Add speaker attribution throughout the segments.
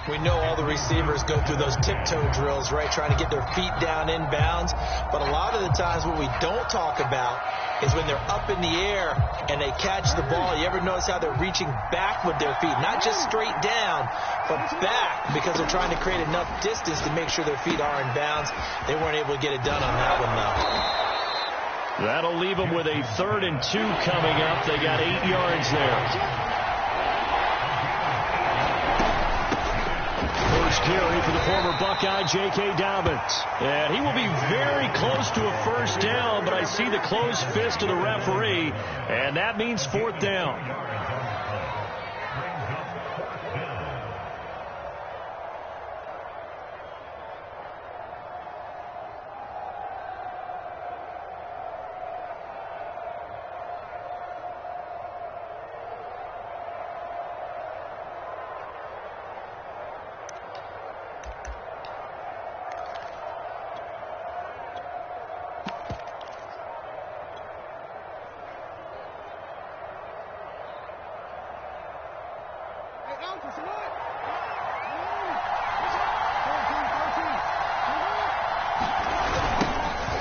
Speaker 1: We know all the receivers go through those tiptoe drills, right, trying to get their feet down in bounds. But a lot of the times what we don't talk about is when they're up in the air and they catch the ball. You ever notice how they're reaching back with their feet? Not just straight down, but back, because they're trying to create enough distance to make sure their feet are in bounds. They weren't able to get it done on that one, though.
Speaker 2: That'll leave them with a 3rd and 2 coming up. They got 8 yards there. First carry for the former Buckeye, J.K. Dobbins. And he will be very close to a first down, but I see the closed fist of the referee, and that means 4th down.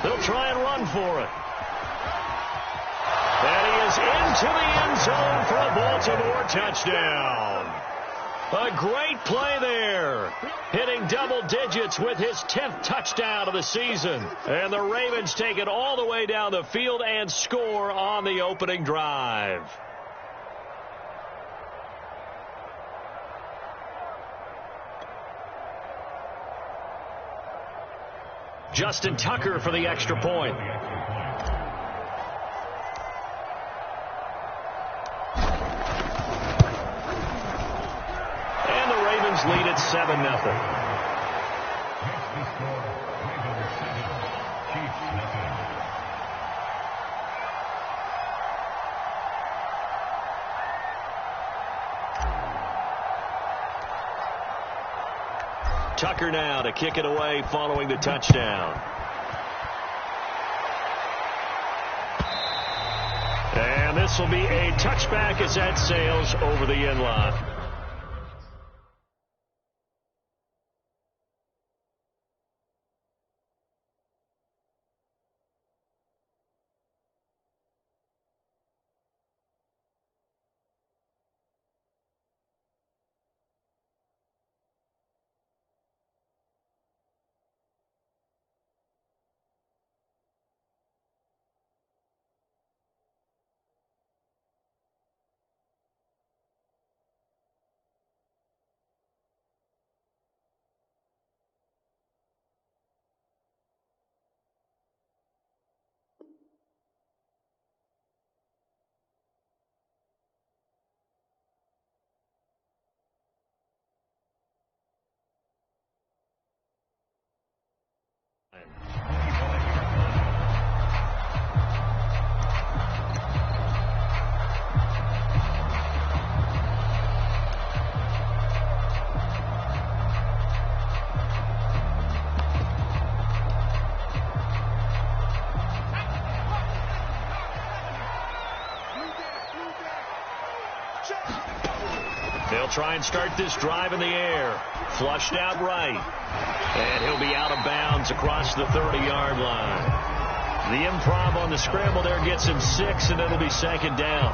Speaker 2: They'll try and run for it. And he is into the end zone for a Baltimore touchdown. A great play there. Hitting double digits with his 10th touchdown of the season. And the Ravens take it all the way down the field and score on the opening drive. Justin Tucker for the extra point. And the Ravens lead at 7-0. Tucker now to kick it away following the touchdown. And this will be a touchback as that sails over the end line. They'll try and start this drive in the air. Flushed out right. And he'll be out of bounds across the 30-yard line. The improv on the scramble there gets him 6, and it'll be 2nd down.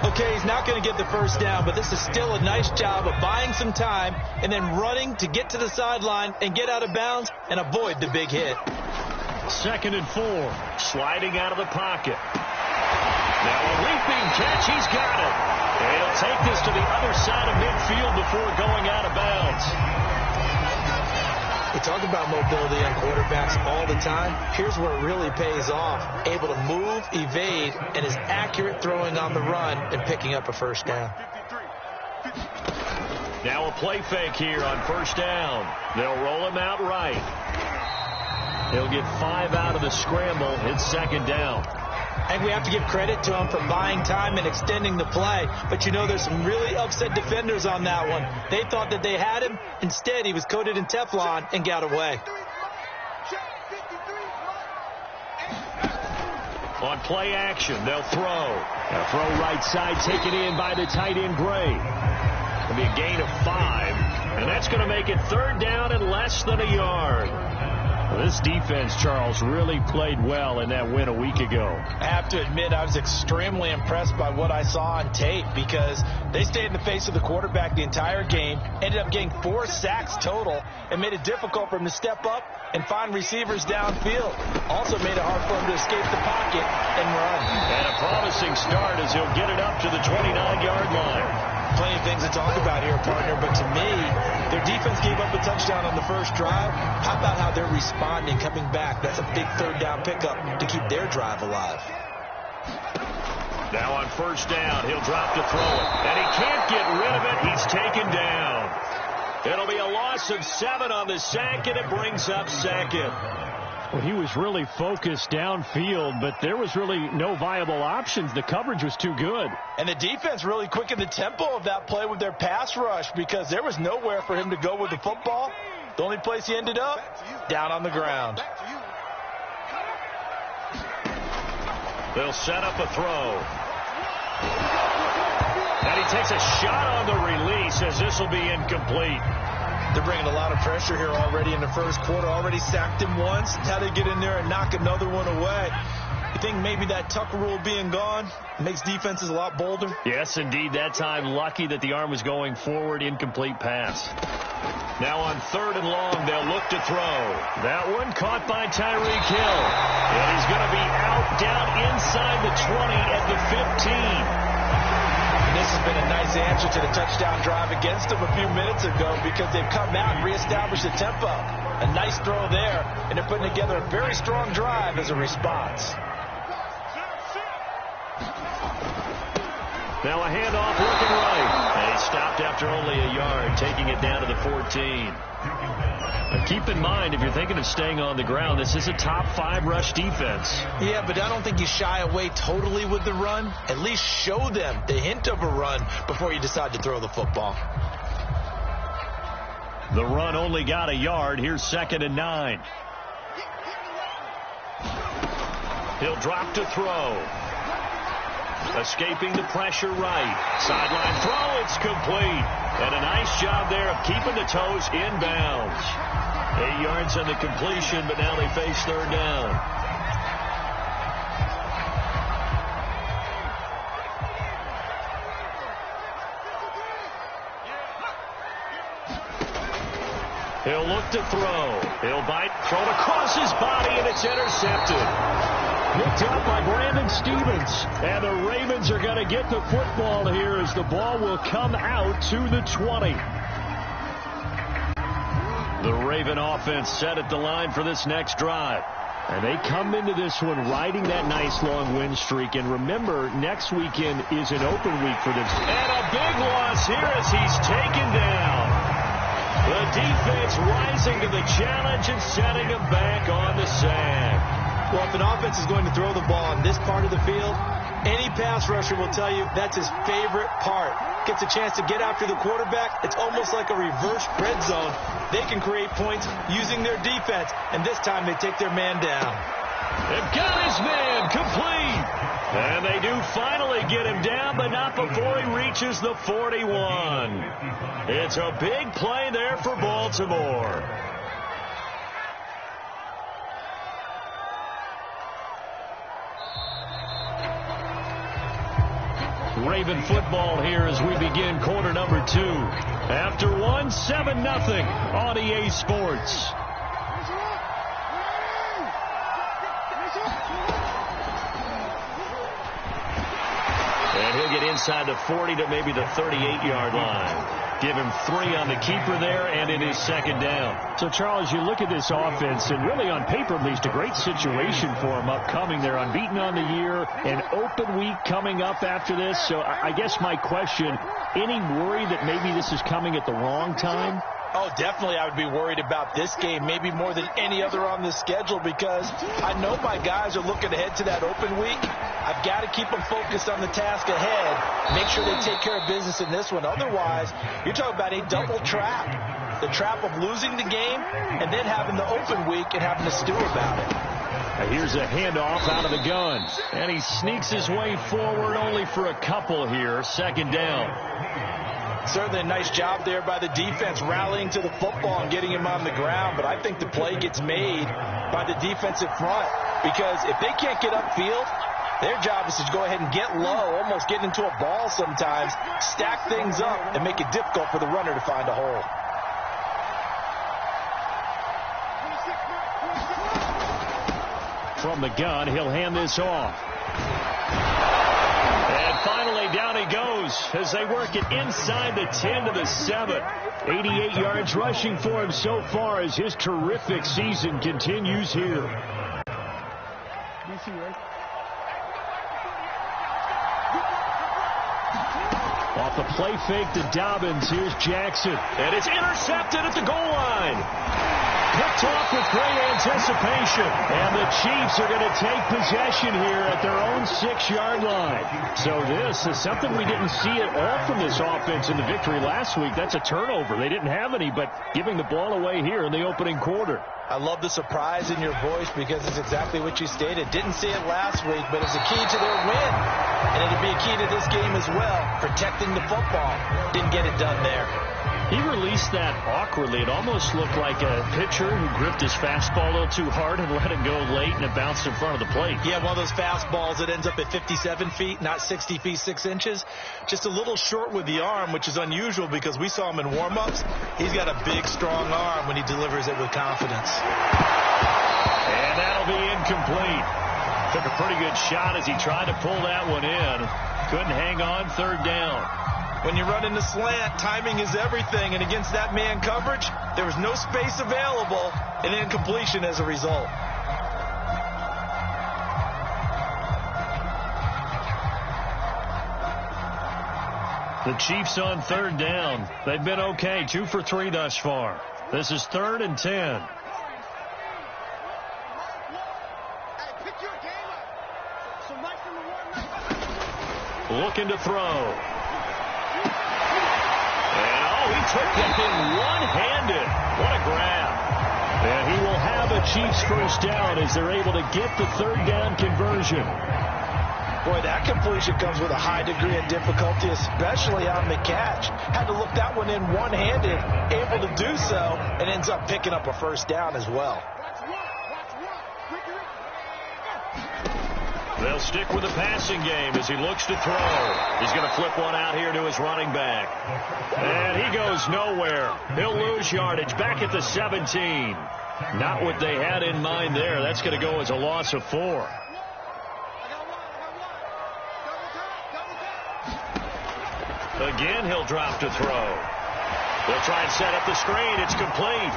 Speaker 1: Okay, he's not going to get the first down, but this is still a nice job of buying some time and then running to get to the sideline and get out of bounds and avoid the big hit.
Speaker 2: 2nd and 4. Sliding out of the pocket. Now a leaping catch. He's got it. And he'll take this to the other side of midfield before going out of bounds.
Speaker 1: We talk about mobility on quarterbacks all the time. Here's where it really pays off. Able to move, evade, and is accurate throwing on the run and picking up a first down.
Speaker 2: Now a play fake here on first down. They'll roll him out right. He'll get 5 out of the scramble. It's 2nd down.
Speaker 1: And we have to give credit to him for buying time and extending the play. But you know, there's some really upset defenders on that one. They thought that they had him. Instead, he was coated in Teflon and got away.
Speaker 2: On play action, they'll throw. They'll throw right side, taken in by the tight end Gray. It'll be a gain of 5. And that's going to make it 3rd down and less than a yard. Well, this defense, Charles, really played well in that win a week ago.
Speaker 1: I have to admit, I was extremely impressed by what I saw on tape because they stayed in the face of the quarterback the entire game, ended up getting 4 sacks total, and made it difficult for him to step up and find receivers downfield. Also made it hard for him to escape the pocket and run.
Speaker 2: And a promising start as he'll get it up to the 29-yard line.
Speaker 1: Plenty of things to talk about here, partner, but to me, their defense gave up a touchdown on the first drive. How about how they're responding, coming back? That's a big 3rd down pickup to keep their drive alive.
Speaker 2: Now on 1st down, he'll drop to throw it. And he can't get rid of it. He's taken down. It'll be a loss of 7 on the sack, and it brings up 2nd.
Speaker 3: Well, he was really focused downfield, but there was really no viable options. The coverage was too good.
Speaker 1: And the defense really quickened the tempo of that play with their pass rush because there was nowhere for him to go with the football. The only place he ended up, down on the ground.
Speaker 2: They'll set up a throw. And he takes a shot on the release as this will be incomplete.
Speaker 1: They're bringing a lot of pressure here already in the first quarter. Already sacked him once. How they get in there and knock another one away. You think maybe that Tucker rule being gone makes defenses a lot bolder?
Speaker 2: Yes, indeed. That time, lucky that the arm was going forward. Incomplete pass. Now on 3rd and long, they'll look to throw. That one caught by Tyreek Hill. And he's going to be out down inside the 20 at the 15.
Speaker 1: This has been a nice answer to the touchdown drive against them a few minutes ago because they've come out and reestablished the tempo. A nice throw there, and they're putting together a very strong drive as a response.
Speaker 2: Now a handoff looking right. And he stopped after only a yard, taking it down to the 14. Now keep in mind, if you're thinking of staying on the ground, this is a top 5 rush defense.
Speaker 1: Yeah, but I don't think you shy away totally with the run. At least show them the hint of a run before you decide to throw the football.
Speaker 2: The run only got a yard. Here's 2nd and 9. He'll drop to throw. Escaping the pressure right. Sideline throw, it's complete. And a nice job there of keeping the toes inbounds. 8 yards on the completion, but now they face 3rd down. He'll look to throw. He'll bite, throw it across his body, and it's intercepted.
Speaker 3: Picked up by Brandon Stephens.
Speaker 2: And the Ravens are going to get the football here as the ball will come out to the 20. The Raven offense set at the line for this next drive.
Speaker 3: And they come into this one riding that nice long win streak. And remember, next weekend is an open week for them.
Speaker 2: And a big loss here as he's taken down. The defense rising to the challenge and setting him back on the sack.
Speaker 1: Well, if an offense is going to throw the ball on this part of the field, any pass rusher will tell you that's his favorite part. Gets a chance to get after the quarterback. It's almost like a reverse red zone. They can create points using their defense, and this time they take their man down.
Speaker 2: They've got his man complete. And they do finally get him down, but not before he reaches the 41. It's a big play there for Baltimore. Raven football here as we begin quarter number 2. After 1, 7-0 on EA Sports. And he'll get inside the 40 to maybe the 38-yard line. Give him 3 on the keeper there, and it is 2nd down.
Speaker 3: So, Charles, you look at this offense, and really on paper, at least, a great situation for them upcoming. They're unbeaten on the year, an open week coming up after this. So I guess my question, any worry that maybe this is coming at the wrong time?
Speaker 1: Oh, definitely I would be worried about this game, maybe more than any other on the schedule, because I know my guys are looking ahead to that open week. I've got to keep them focused on the task ahead, make sure they take care of business in this one. Otherwise, you're talking about a double trap. The trap of losing the game and then having the open week and having to stew about it.
Speaker 2: Here's a handoff out of the gun. And he sneaks his way forward only for a couple here. 2nd down.
Speaker 1: Certainly a nice job there by the defense, rallying to the football and getting him on the ground. But I think the play gets made by the defensive front, because if they can't get upfield, their job is to go ahead and get low, almost get into a ball sometimes, stack things up, and make it difficult for the runner to find a hole.
Speaker 3: From the gun, he'll hand this off. And finally, down he goes as they work it inside the 10 to the 7. 88 yards rushing for him so far as his terrific season continues here. Off the play fake to Dobbins, here's Jackson.
Speaker 2: And it's intercepted at the goal line. Picked off with great anticipation.
Speaker 3: And the Chiefs are going to take possession here at their own 6-yard line. So this is something we didn't see at all from this offense in the victory last week. That's a turnover. They didn't have any, but giving the ball away here in the opening quarter.
Speaker 1: I love the surprise in your voice, because it's exactly what you stated. Didn't see it last week, but it's a key to their win. And it'll be a key to this game as well, protecting the football. Didn't get it done there.
Speaker 3: He released that awkwardly. It almost looked like a pitcher who gripped his fastball a little too hard and let it go late, and it bounced in front of the plate.
Speaker 1: Yeah, one of those fastballs that ends up at 57 feet, not 60 feet, 6 inches. Just a little short with the arm, which is unusual because we saw him in warm-ups. He's got a big, strong arm when he delivers it with confidence.
Speaker 3: And that'll be incomplete. Took a pretty good shot as he tried to pull that one in. Couldn't hang on, third down.
Speaker 1: When you run in the slant, timing is everything, and against that man coverage, there was no space available, and incompletion as a result.
Speaker 3: The Chiefs on third down. They've been okay, 2 for 3 thus far. This is 3rd and 10. Looking to throw. He took that in one-handed. What a grab. And he will have a Chiefs first down as they're able to get the third down conversion.
Speaker 1: Boy, that completion comes with a high degree of difficulty, especially on the catch. Had to look that one in one-handed, able to do so, and ends up picking up a first down as well.
Speaker 2: They'll stick with the passing game as he looks to throw. He's going to flip one out here to his running back. And he goes nowhere. He'll lose yardage back at the 17. Not what they had in mind there. That's going to go as a loss of 4. Again, he'll drop to throw. They'll try and set up the screen. It's complete.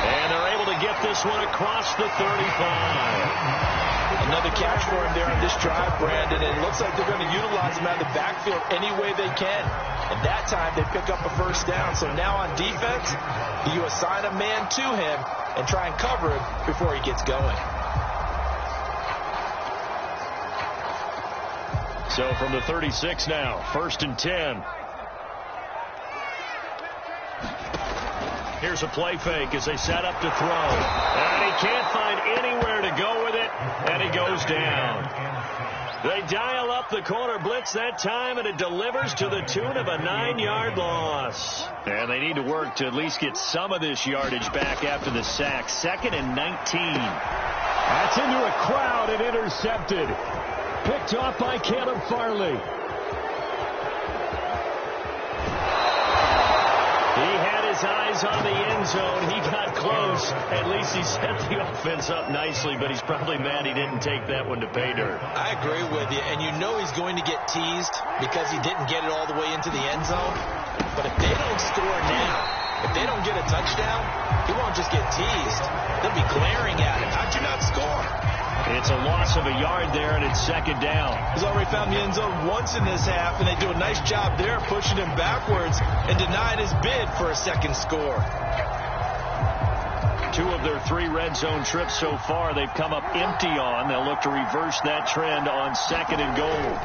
Speaker 2: And they're able to get this one across the 35.
Speaker 1: Another catch for him there on this drive, Brandon, and it looks like they're going to utilize him out of the backfield any way they can. And that time they pick up a first down. So now on defense, you assign a man to him and try and cover him before he gets going.
Speaker 3: So from the 36 now, 1st and 10. Here's a play fake as they set up to throw. And he can't find anywhere to go with it, and he goes down. They dial up the corner blitz that time, and it delivers to the tune of a 9-yard loss. And they need to work to at least get some of this yardage back after the sack. 2nd and 19. That's into a crowd and intercepted. Picked off by Caleb Farley. Eyes on the end zone. He got close. At least he set the offense up nicely, but he's probably mad he didn't take that one to pay dirt.
Speaker 1: I agree with you, and you know he's going to get teased because he didn't get it all the way into the end zone. But if they don't score now, if they don't get a touchdown, he won't just get teased. They'll be glaring at him. How'd you not score?
Speaker 3: It's a loss of a yard there, and it's 2nd down.
Speaker 1: He's already found the end zone once in this half, and they do a nice job there pushing him backwards and denying his bid for a second score.
Speaker 3: 2 of their 3 red zone trips so far they've come up empty on. They'll look to reverse that trend on 2nd and goal.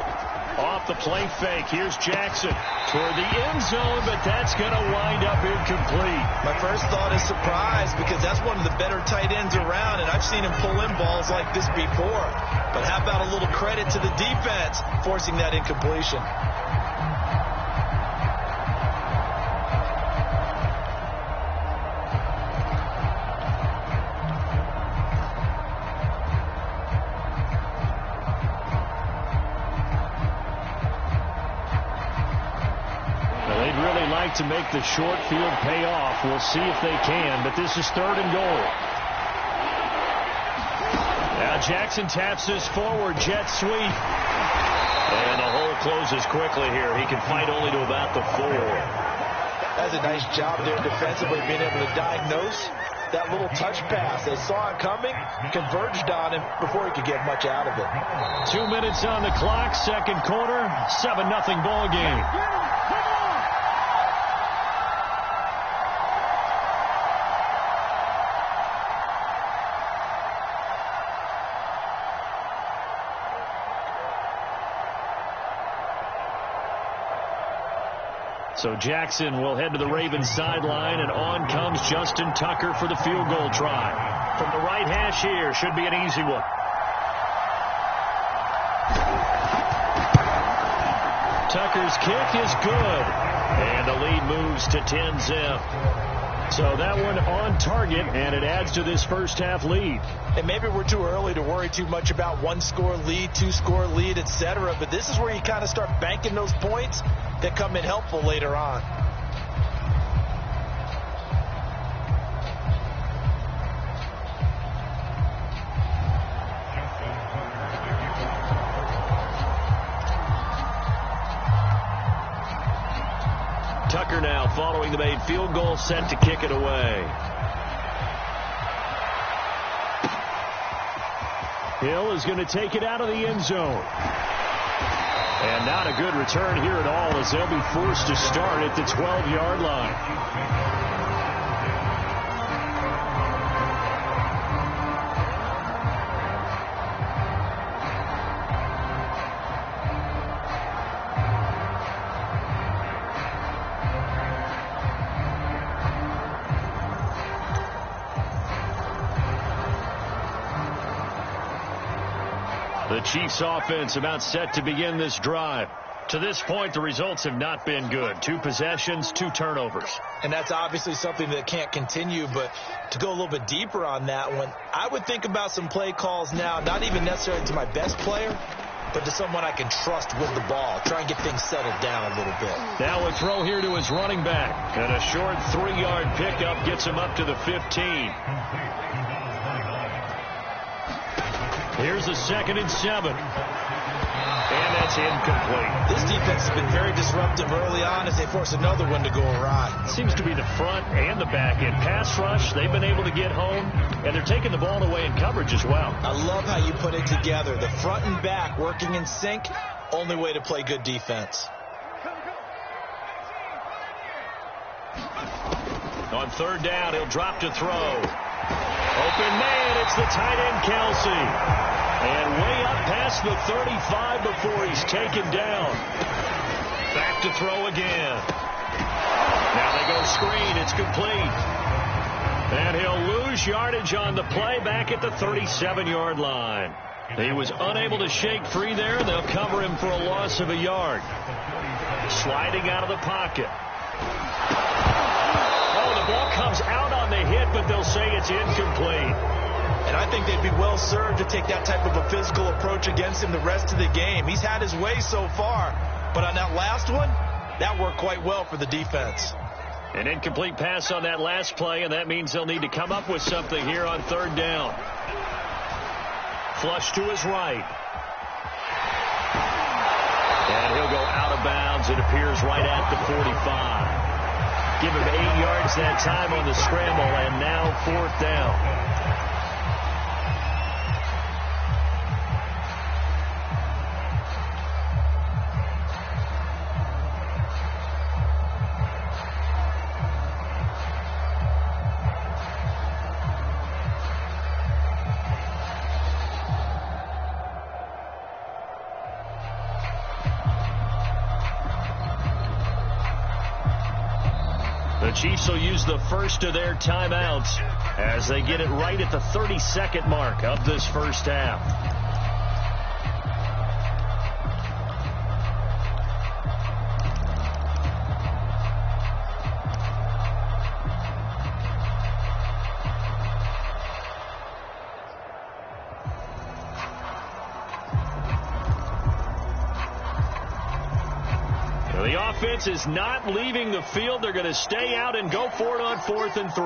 Speaker 3: Off the play fake, here's Jackson toward the end zone, but that's going to wind up incomplete.
Speaker 1: My first thought is surprise, because that's one of the better tight ends around, and I've seen him pull in balls like this before. But how about a little credit to the defense forcing that incompletion?
Speaker 3: like to make the short field pay off. We'll see if they can, but this is 3rd and goal. Now Jackson taps this forward, jet sweep. And the hole closes quickly here. He can fight only to about the 4.
Speaker 1: That's a nice job there defensively, being able to diagnose that little touch pass. They saw it coming, converged on him before he could get much out of it.
Speaker 3: 2 minutes on the clock, second quarter, 7-0 ball game. So Jackson will head to the Ravens sideline, and on comes Justin Tucker for the field goal try. From the right hash here, should be an easy one. Tucker's kick is good, and the lead moves to 10-zip. So that one on target, and it adds to this first half lead.
Speaker 1: And maybe we're too early to worry too much about 1-score lead, 2-score lead, etc. But this is where you kind of start banking those points that come in helpful later on.
Speaker 2: Tucker now following the made field goal, set to kick it away.
Speaker 3: Hill is going to take it out of the end zone. And not a good return here at all, as they'll be forced to start at the 12-yard line. The Chiefs offense about set to begin this drive. To this point, the results have not been good. 2 possessions, 2 turnovers.
Speaker 1: And that's obviously something that can't continue, but to go a little bit deeper on that one, I would think about some play calls now, not even necessarily to my best player, but to someone I can trust with the ball. Try and get things settled down a little bit.
Speaker 3: Now a throw here to his running back. And a short 3-yard pickup gets him up to the 15. Here's a 2nd and 7. And that's incomplete.
Speaker 1: This defense has been very disruptive early on as they force another one to go awry.
Speaker 3: Seems to be the front and the back end. Pass rush, they've been able to get home, and they're taking the ball away in coverage as well.
Speaker 1: I love how you put it together. The front and back working in sync, only way to play good defense.
Speaker 2: On 3rd down, he'll drop to throw. Open man, it's the tight end, Kelsey. And way up past the 35 before he's taken down. Back to throw again. Now they go screen. It's complete. And he'll lose yardage on the play back at the 37-yard line. He was unable to shake free there. They'll cover him for a loss of a yard. Sliding out of the pocket. Oh, the ball comes out on the hit, but they'll say it's incomplete.
Speaker 1: And I think they'd be well served to take that type of a physical approach against him the rest of the game. He's had his way so far, but on that last one, that worked quite well for the defense.
Speaker 2: An incomplete pass on that last play, and that means they'll need to come up with something here on 3rd down. Flush to his right. And he'll go out of bounds. It appears right at the 45. Give him 8 yards that time on the scramble, and now 4th down.
Speaker 3: The Chiefs will use the first of their timeouts as they get it right at the 32nd mark of this first half. The
Speaker 2: offense is not leaving the field. They're going to stay out and go for it on 4th and 3.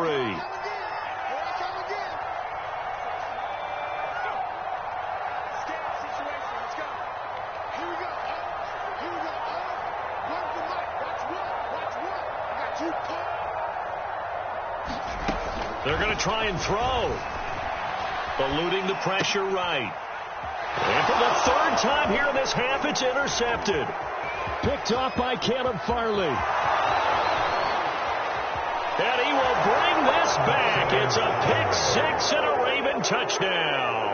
Speaker 2: They're going to try and throw. Eluding the pressure right. And for the 3rd time here in this half, it's intercepted.
Speaker 3: Picked off by Caleb Farley.
Speaker 2: And he will bring this back. It's a pick 6 and a Raven touchdown.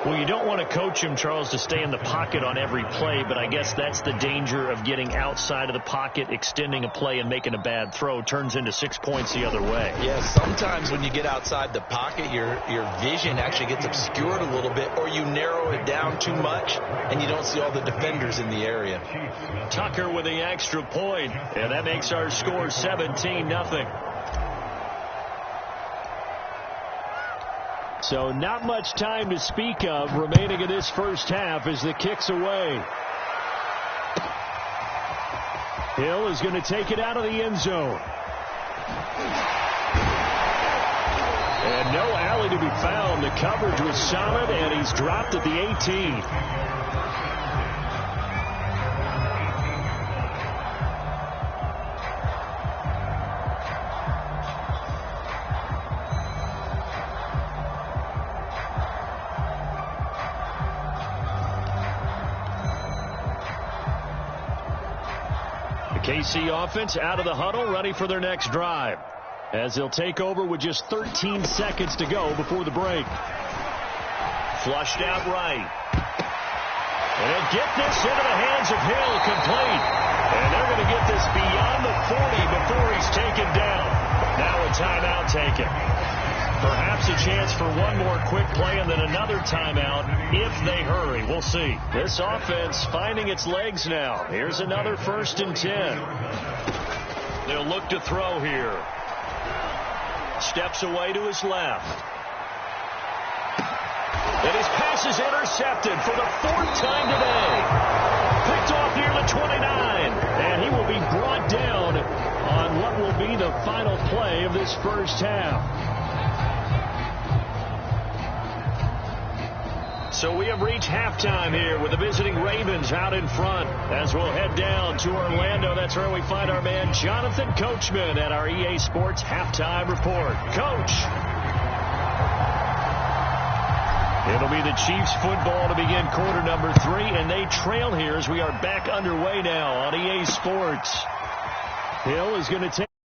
Speaker 3: Well, you don't want to coach him, Charles, to stay in the pocket on every play, but I guess that's the danger of getting outside of the pocket, extending a play, and making a bad throw. Turns into 6 points the other way.
Speaker 1: Yeah, sometimes when you get outside the pocket, your vision actually gets obscured a little bit, or you narrow it down too much, and you don't see all the defenders in the area.
Speaker 2: Tucker with the extra point, and that makes our score 17-0.
Speaker 3: So not much time to speak of remaining in this first half as the kick's away. Hill is going to take it out of the end zone. And no alley to be found. The coverage was solid, and he's dropped at the 18. KC offense out of the huddle, ready for their next drive, as they'll take over with just 13 seconds to go before the break.
Speaker 2: Flushed out right. And they'll get this into the hands of Hill, complete. And they're going to get this beyond the 40 before he's taken down. Now a timeout taken. Perhaps a chance for one more quick play and then another timeout if they hurry. We'll see. This offense finding its legs now. Here's another 1st and 10. They'll look to throw here. Steps away to his left. And his pass is intercepted for the 4th time today. Picked off near the 29. And he will be brought down on what will be the final play of this first half. So we have reached halftime here with the visiting Ravens out in front. As we'll head down to Orlando, that's where we find our man Jonathan Coachman at our EA Sports Halftime Report. Coach. It'll be the Chiefs football to begin quarter number 3, and they trail here as we are back underway now on EA Sports. Hill is going to take